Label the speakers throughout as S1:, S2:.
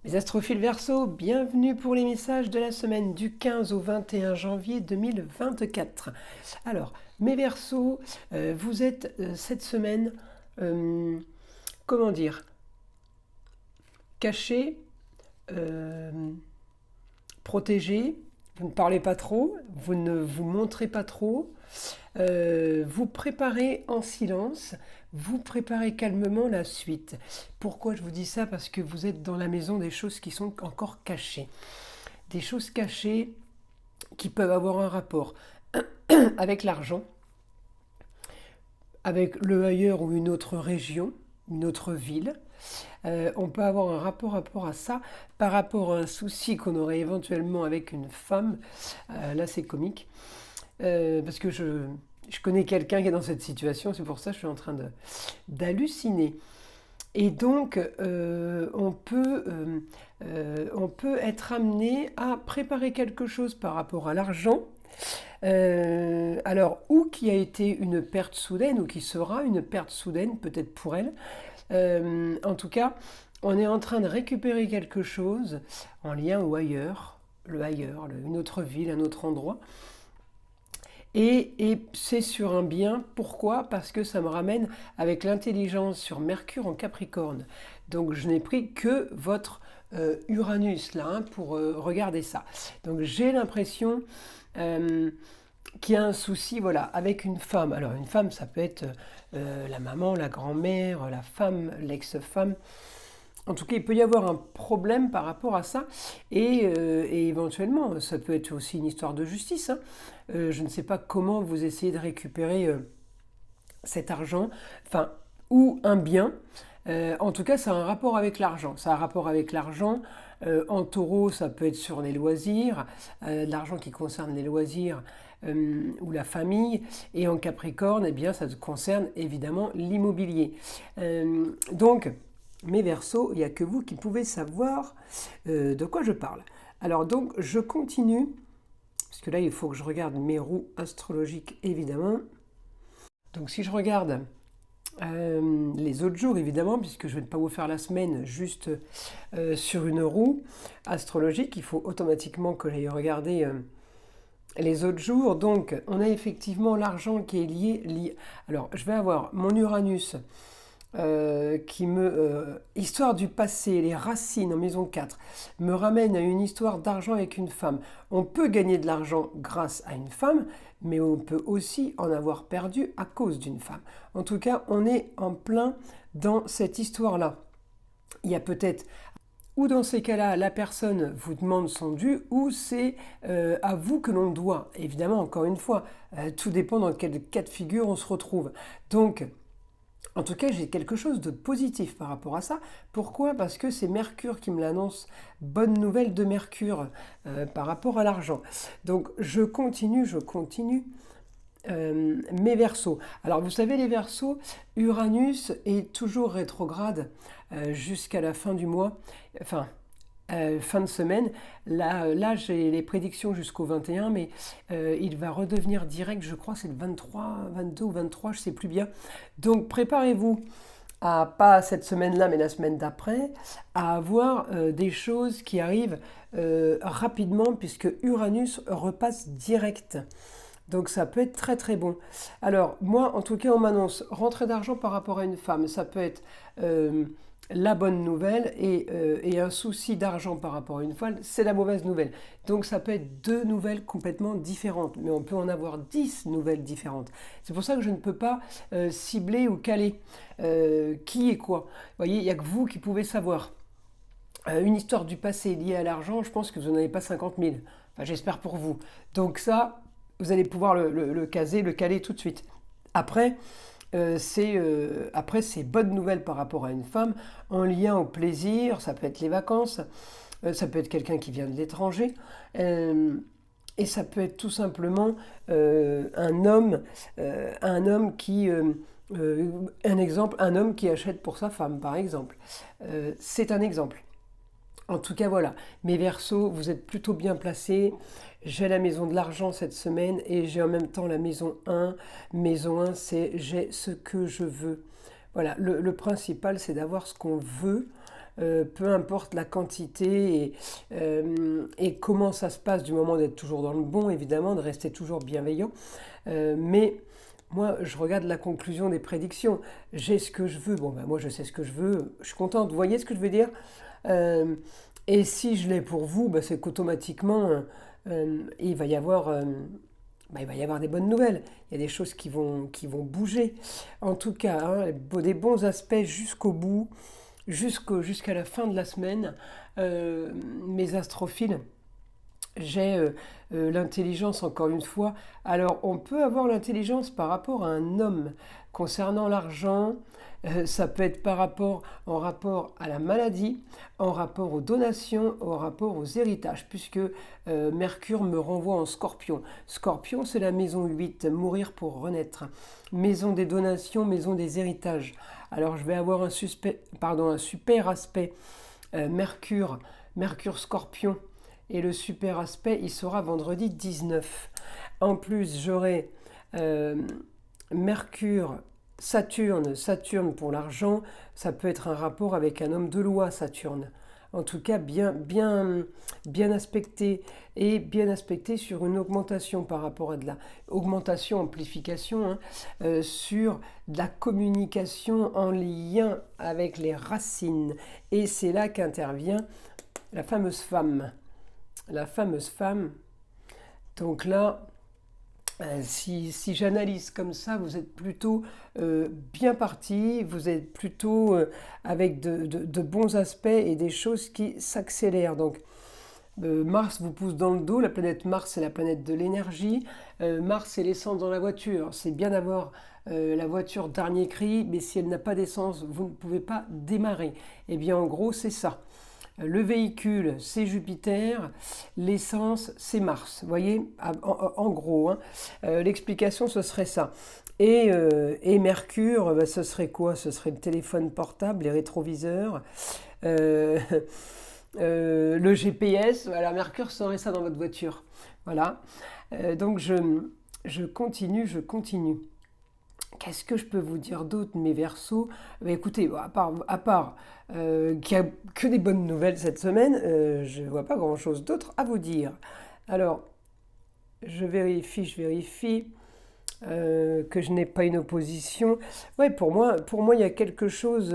S1: Mes astrophiles Verseau, bienvenue pour les messages de la semaine du 15 au 21 janvier 2024. Alors, mes Verseaux, vous êtes cette semaine, euh, comment dire, cachés, euh, protégés, vous ne parlez pas trop, vous ne vous montrez pas trop, vous préparez en silence, vous préparez calmement la suite. Pourquoi je vous dis ça? Parce que vous êtes dans la maison des choses qui sont encore cachées. Des choses cachées qui peuvent avoir un rapport avec l'argent, avec le ailleurs ou une autre région, une autre ville. On peut avoir un rapport à ça par rapport à un souci qu'on aurait éventuellement avec une femme. Là, c'est comique. Parce que je connais quelqu'un qui est dans cette situation, c'est pour ça que je suis en train d'halluciner. Et donc, on peut être amené à préparer quelque chose par rapport à l'argent. Alors, ou qui a été une perte soudaine, ou qui sera une perte soudaine, peut-être pour elle. En tout cas, on est en train de récupérer quelque chose en lien ou ailleurs, une autre ville, un autre endroit. Et c'est sur un bien. Pourquoi? Parce que ça me ramène avec l'intelligence sur Mercure en Capricorne. Donc je n'ai pris que votre Uranus là pour regarder ça. Donc j'ai l'impression qu'il y a un souci voilà, avec une femme. Alors une femme, ça peut être la maman, la grand-mère, la femme, l'ex-femme. En tout cas, il peut y avoir un problème par rapport à ça, et éventuellement, ça peut être aussi une histoire de justice, hein. Je ne sais pas comment vous essayez de récupérer cet argent, enfin, ou un bien. En tout cas, ça a un rapport avec l'argent. Ça a un rapport avec l'argent. En taureau, ça peut être sur les loisirs, de l'argent qui concerne les loisirs ou la famille. Et en Capricorne, eh bien, ça concerne évidemment l'immobilier. Donc, mes Verseaux, il n'y a que vous qui pouvez savoir de quoi je parle. Alors donc, je continue, parce que là, il faut que je regarde mes roues astrologiques, évidemment. Donc si je regarde les autres jours, évidemment, puisque je ne vais pas vous faire la semaine juste sur une roue astrologique, il faut automatiquement que j'aille regarder les autres jours. Donc, on a effectivement l'argent qui est lié. Alors, je vais avoir mon Uranus histoire du passé, les racines en maison 4, me ramène à une histoire d'argent avec une femme. On peut gagner de l'argent grâce à une femme, mais on peut aussi en avoir perdu à cause d'une femme. En tout cas, on est en plein dans cette histoire-là. Il y a peut-être, ou dans ces cas-là, la personne vous demande son dû, ou c'est à vous que l'on doit. Évidemment, encore une fois, tout dépend dans quel cas de figure on se retrouve. Donc, en tout cas, j'ai quelque chose de positif par rapport à ça. Pourquoi? Parce que c'est Mercure qui me l'annonce. Bonne nouvelle de Mercure par rapport à l'argent. Donc je continue. Mes Verseaux. Alors vous savez les Verseaux, Uranus est toujours rétrograde jusqu'à la fin du mois. Enfin, fin de semaine. Là j'ai les prédictions jusqu'au 21, mais il va redevenir direct, je crois, c'est le 23, 22 ou 23, je ne sais plus bien. Donc préparez-vous à, pas cette semaine-là, mais la semaine d'après, à avoir des choses qui arrivent rapidement, puisque Uranus repasse direct. Donc ça peut être très très bon. Alors moi, en tout cas, on m'annonce rentrée d'argent par rapport à une femme. Ça peut être la bonne nouvelle et un souci d'argent par rapport à une femme, c'est la mauvaise nouvelle. Donc ça peut être deux nouvelles complètement différentes, mais on peut en avoir 10 nouvelles différentes. C'est pour ça que je ne peux pas cibler ou caler qui est quoi. Vous voyez, il n'y a que vous qui pouvez savoir. Une histoire du passé liée à l'argent, je pense que vous n'en avez pas 50 000. Enfin, j'espère pour vous. Donc ça, vous allez pouvoir le caser, le caler tout de suite. Après, c'est bonne nouvelle par rapport à une femme, en lien au plaisir, ça peut être les vacances, ça peut être quelqu'un qui vient de l'étranger, et ça peut être tout simplement un homme qui... un exemple, un homme qui achète pour sa femme, par exemple. C'est un exemple. En tout cas, voilà. Mes Verseaux, vous êtes plutôt bien placés. J'ai la maison de l'argent cette semaine et j'ai en même temps la maison 1. Maison 1, c'est j'ai ce que je veux. Voilà, le principal, c'est d'avoir ce qu'on veut. peu importe la quantité et comment ça se passe, du moment d'être toujours dans le bon, évidemment, de rester toujours bienveillant. Mais moi, je regarde la conclusion des prédictions. J'ai ce que je veux. Bon, ben moi, je sais ce que je veux. Je suis contente. Vous voyez ce que je veux dire? Euh, et si je l'ai pour vous, ben, c'est qu'automatiquement, il va y avoir, il va y avoir des bonnes nouvelles. Il y a des choses qui vont bouger. En tout cas, hein, des bons aspects jusqu'au bout, jusqu'à la fin de la semaine. Mes astrophiles, j'ai l'intelligence encore une fois. Alors on peut avoir l'intelligence par rapport à un homme concernant l'argent, ça peut être en rapport à la maladie, en rapport aux donations, en rapport aux héritages, puisque Mercure me renvoie en Scorpion. Scorpion, c'est la maison 8, mourir pour renaître. Maison des donations, maison des héritages. Alors je vais avoir un super aspect Mercure Scorpion. Et le super aspect, il sera vendredi 19. En plus, j'aurai Mercure, Saturne pour l'argent. Ça peut être un rapport avec un homme de loi, Saturne. En tout cas, bien aspecté et bien aspecté sur une augmentation par rapport à de la augmentation, amplification, hein, sur de la communication en lien avec les racines. Et c'est là qu'intervient la fameuse femme. La fameuse femme. Donc là, si j'analyse comme ça, vous êtes plutôt bien parti, vous êtes plutôt avec de bons aspects et des choses qui s'accélèrent. Donc Mars vous pousse dans le dos, la planète Mars c'est la planète de l'énergie, Mars c'est l'essence dans la voiture, c'est bien d'avoir la voiture dernier cri, mais si elle n'a pas d'essence, vous ne pouvez pas démarrer. Et bien en gros c'est ça. Le véhicule, c'est Jupiter, l'essence, c'est Mars. Vous voyez, en gros, hein. L'explication, ce serait ça. Et Mercure, ce serait quoi? Ce serait le téléphone portable, les rétroviseurs, euh, le GPS. Voilà, Mercure serait ça dans votre voiture. Voilà. Donc, je continue. Qu'est-ce que je peux vous dire d'autre, mes Verseaux? Écoutez, à part qu'il n'y a que des bonnes nouvelles cette semaine, je ne vois pas grand-chose d'autre à vous dire. Alors, je vérifie que je n'ai pas une opposition. Ouais, pour moi, il y a quelque chose.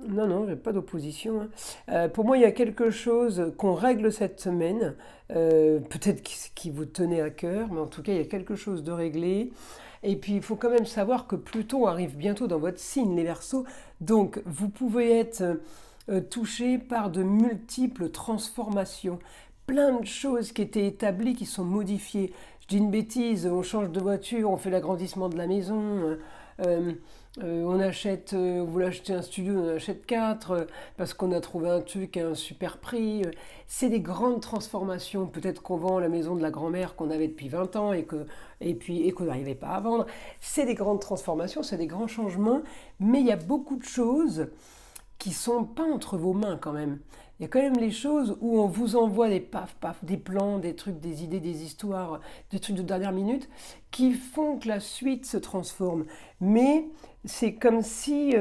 S1: Non, j'ai pas d'opposition, hein. Pour moi, il y a quelque chose qu'on règle cette semaine. Peut-être qui vous tenait à cœur, mais en tout cas, il y a quelque chose de réglé. Et puis, il faut quand même savoir que Pluton arrive bientôt dans votre signe, les Verseaux. Donc, vous pouvez être touché par de multiples transformations. Plein de choses qui étaient établies, qui sont modifiées. Je dis une bêtise, on change de voiture, on fait l'agrandissement de la maison. On achète, vous voulez acheter un studio, on en achète 4 parce qu'on a trouvé un truc à un super prix. C'est des grandes transformations. Peut-être qu'on vend la maison de la grand-mère qu'on avait depuis 20 ans et qu'on n'arrivait pas à vendre. C'est des grandes transformations, c'est des grands changements, mais il y a beaucoup de choses qui ne sont pas entre vos mains quand même. Il y a quand même les choses où on vous envoie des des plans, des trucs, des idées, des histoires, des trucs de dernière minute qui font que la suite se transforme. Mais c'est comme si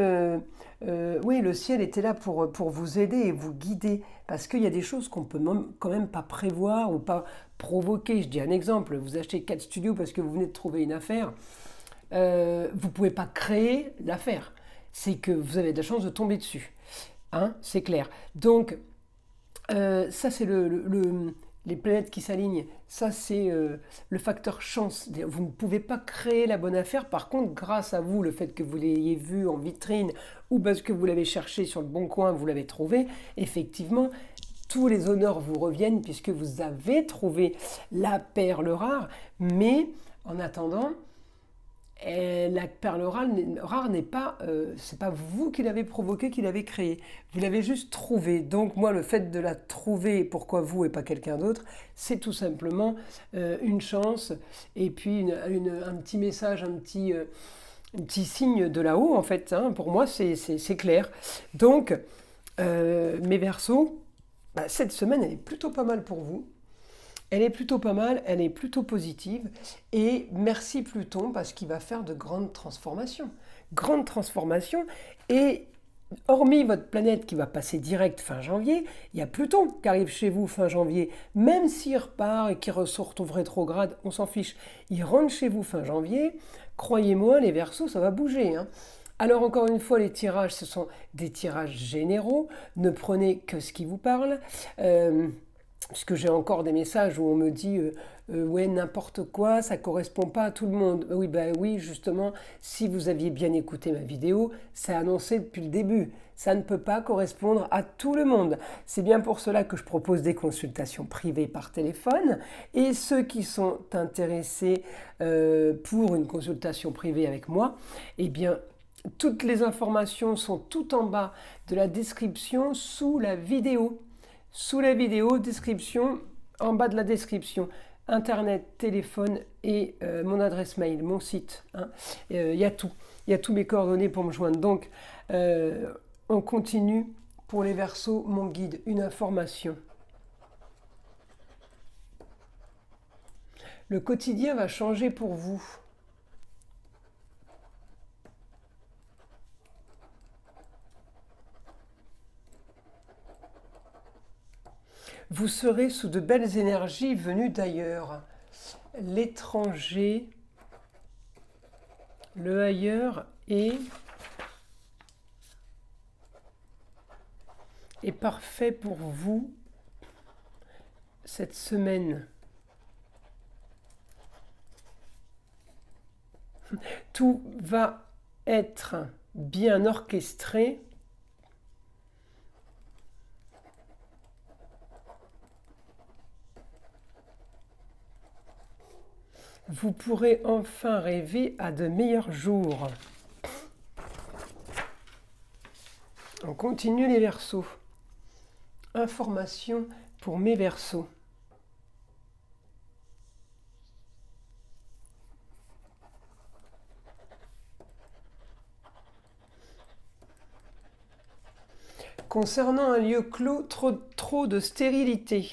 S1: oui, le ciel était là pour vous aider et vous guider. Parce qu'il y a des choses qu'on peut quand même pas prévoir ou pas provoquer. Je dis un exemple, vous achetez 4 studios parce que vous venez de trouver une affaire. Vous ne pouvez pas créer l'affaire. C'est que vous avez de la chance de tomber dessus. Hein, c'est clair. Donc, ça, c'est les planètes qui s'alignent. Ça, c'est le facteur chance. Vous ne pouvez pas créer la bonne affaire. Par contre, grâce à vous, le fait que vous l'ayez vu en vitrine ou parce que vous l'avez cherché sur le bon coin, vous l'avez trouvé, effectivement, tous les honneurs vous reviennent puisque vous avez trouvé la perle rare. Mais en attendant, la perle rare n'est pas, c'est pas vous qui l'avez provoquée, qui l'avez créée. Vous l'avez juste trouvée. Donc moi, le fait de la trouver, pourquoi vous et pas quelqu'un d'autre, c'est tout simplement une chance. Et puis un petit message, un petit signe de là-haut, en fait. Hein. Pour moi, c'est clair. Donc, mes Verseaux, cette semaine, elle est plutôt pas mal pour vous. Elle est plutôt pas mal, elle est plutôt positive. Et merci Pluton parce qu'il va faire de grandes transformations. Grandes transformations. Et hormis votre planète qui va passer direct fin janvier, il y a Pluton qui arrive chez vous fin janvier. Même s'il repart et qu'il ressort au rétrograde, on s'en fiche. Il rentre chez vous fin janvier. Croyez-moi, les Verseaux, ça va bouger. Alors encore une fois, les tirages, ce sont des tirages généraux. Ne prenez que ce qui vous parle. Puisque j'ai encore des messages où on me dit ouais, n'importe quoi, ça correspond pas à tout le monde. Oui, oui, justement, si vous aviez bien écouté ma vidéo, c'est annoncé depuis le début. Ça ne peut pas correspondre à tout le monde. C'est bien pour cela que je propose des consultations privées par téléphone. Et ceux qui sont intéressés pour une consultation privée avec moi, eh bien, toutes les informations sont tout en bas de la description sous la vidéo. Sous la vidéo, description, en bas de la description, internet, téléphone et mon adresse mail, mon site. Il y a tout. Il y a tous mes coordonnées pour me joindre. Donc, on continue pour les Verseaux, mon guide, une information. Le quotidien va changer pour vous. Vous serez sous de belles énergies venues d'ailleurs. L'étranger, le ailleurs est parfait pour vous cette semaine. Tout va être bien orchestré. Vous pourrez enfin rêver à de meilleurs jours. On continue les Verseaux. Information pour mes Verseaux. Concernant un lieu clos, trop de stérilité.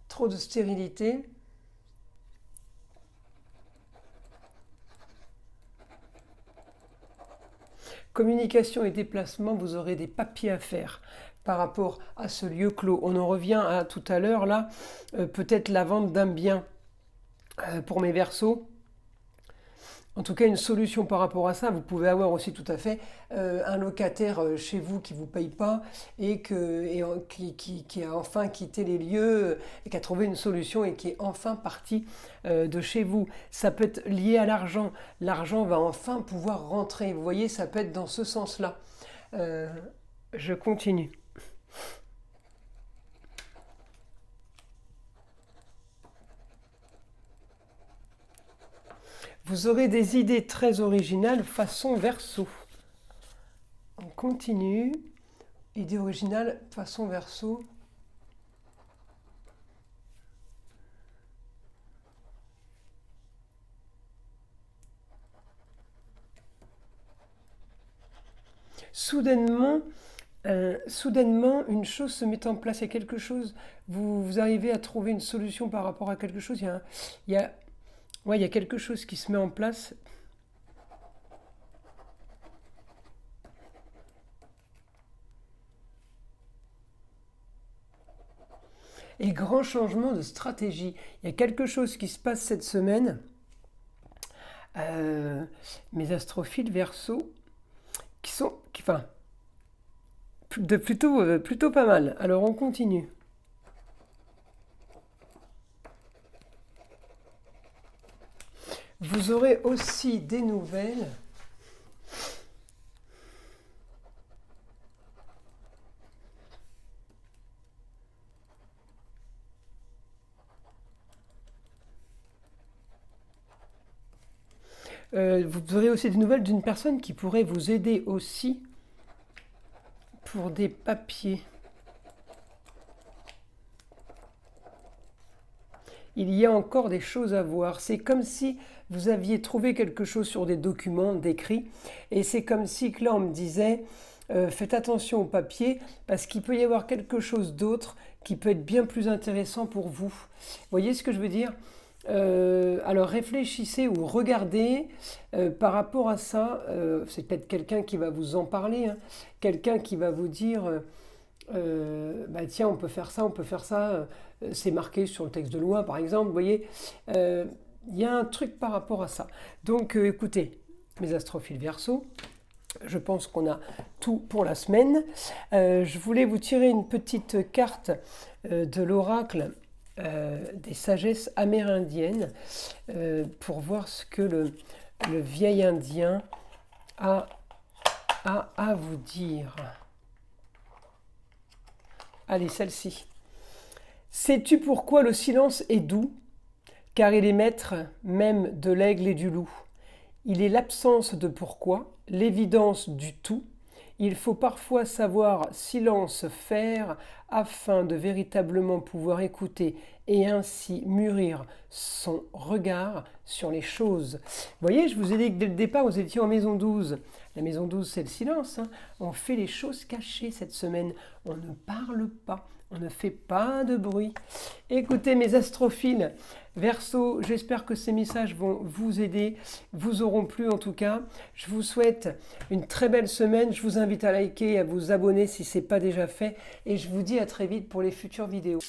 S1: Trop de stérilité. Communication et déplacement, vous aurez des papiers à faire par rapport à ce lieu clos. On en revient à tout à l'heure, là, peut-être la vente d'un bien pour mes Verseaux. En tout cas, une solution par rapport à ça, vous pouvez avoir aussi tout à fait un locataire chez vous qui ne vous paye pas et qui a enfin quitté les lieux et qui a trouvé une solution et qui est enfin parti de chez vous. Ça peut être lié à l'argent. L'argent va enfin pouvoir rentrer. Vous voyez, ça peut être dans ce sens-là. Je continue. Vous aurez des idées très originales façon Verseau. On continue. Idée originale façon Verseau. Soudainement, une chose se met en place. Il y a quelque chose, vous arrivez à trouver une solution par rapport à quelque chose. Il y a quelque chose qui se met en place. Et grand changement de stratégie. Il y a quelque chose qui se passe cette semaine. Mes astrophiles Verseau, plutôt pas mal. Alors on continue. Vous aurez aussi des nouvelles vous aurez aussi des nouvelles d'une personne qui pourrait vous aider aussi pour des papiers. Il y a encore des choses à voir. C'est comme si vous aviez trouvé quelque chose sur des documents décrits. Et c'est comme si que là, on me disait, faites attention au papier, parce qu'il peut y avoir quelque chose d'autre qui peut être bien plus intéressant pour vous. Vous voyez ce que je veux dire ? Alors réfléchissez ou regardez par rapport à ça. C'est peut-être quelqu'un qui va vous en parler, hein, quelqu'un qui va vous dire bah tiens, on peut faire ça, on peut faire ça. C'est marqué sur le texte de loi, par exemple. Vous voyez, il y a un truc par rapport à ça. Donc écoutez, mes astrophiles Verseau, je pense qu'on a tout pour la semaine. Je voulais vous tirer une petite carte de l'oracle des sagesses amérindiennes pour voir ce que le vieil indien a à vous dire. Allez, celle-ci. Sais-tu pourquoi le silence est doux? Car il est maître même de l'aigle et du loup. Il est l'absence de pourquoi, l'évidence du tout. Il faut parfois savoir silence faire afin de véritablement pouvoir écouter et ainsi mûrir son regard sur les choses. Vous voyez, je vous ai dit que dès le départ, vous étiez en maison 12. La maison 12, c'est le silence, hein. On fait les choses cachées cette semaine. On ne parle pas. On ne fait pas de bruit. Écoutez mes astrophiles, Verseau, j'espère que ces messages vont vous aider, vous auront plu en tout cas. Je vous souhaite une très belle semaine. Je vous invite à liker et à vous abonner si ce n'est pas déjà fait. Et je vous dis à très vite pour les futures vidéos.